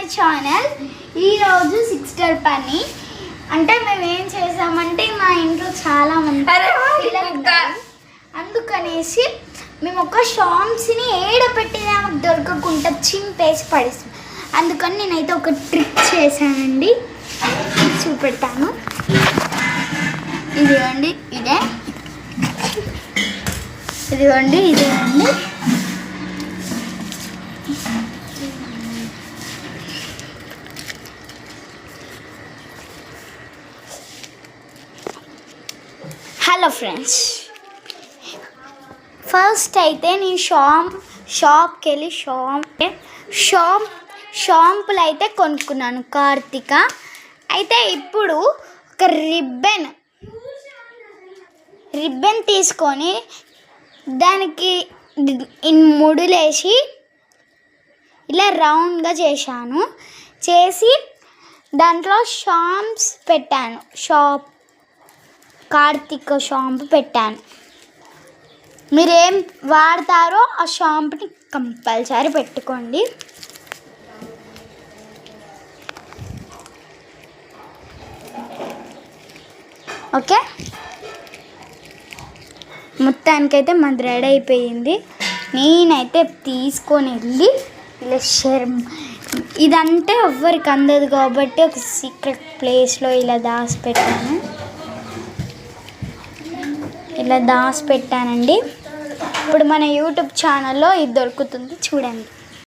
My channel. ఈరోజు sister పని అంటే మేము ఏం చేసామంటే మా ఇంట్లో చాలా మంది అందుకనేసి మేము ఒక షాంప్స్ని ఏడపెట్టినా మాకు దొరకకుండా చింపేసి పడేస్తాం. అందుకని నేనైతే ఒక ట్రిక్ చేశానండి, చూపెడతాను. ఇదిగోండి ఇదిగోండి. హలో ఫ్రెండ్స్, ఫస్ట్ అయితే నేను షాప్కి వెళ్ళి షాంపులు అయితే కొనుక్కున్నాను కార్తిక. అయితే ఇప్పుడు ఒక రిబ్బన్ తీసుకొని దానికి ముడులేసి ఇలా రౌండ్గా చేసి దాంట్లో షాంప్స్ పెట్టాను. కార్తిక షాంపు పెట్టాను. మీరేం వాడతారో ఆ షాంపుని కంపల్సరీ పెట్టుకోండి. ఓకే, మొత్తానికైతే మాది రెడీ అయిపోయింది. నేనైతే తీసుకొని వెళ్ళి ఇలా ఇదంటే ఎవ్వరికి అందదు కాబట్టి ఒక సీక్రెట్ ప్లేస్లో ఇలా దాచిపెట్టానండి. ఇప్పుడు మన యూట్యూబ్ ఛానల్లో ఇది దొరుకుతుంది, చూడండి.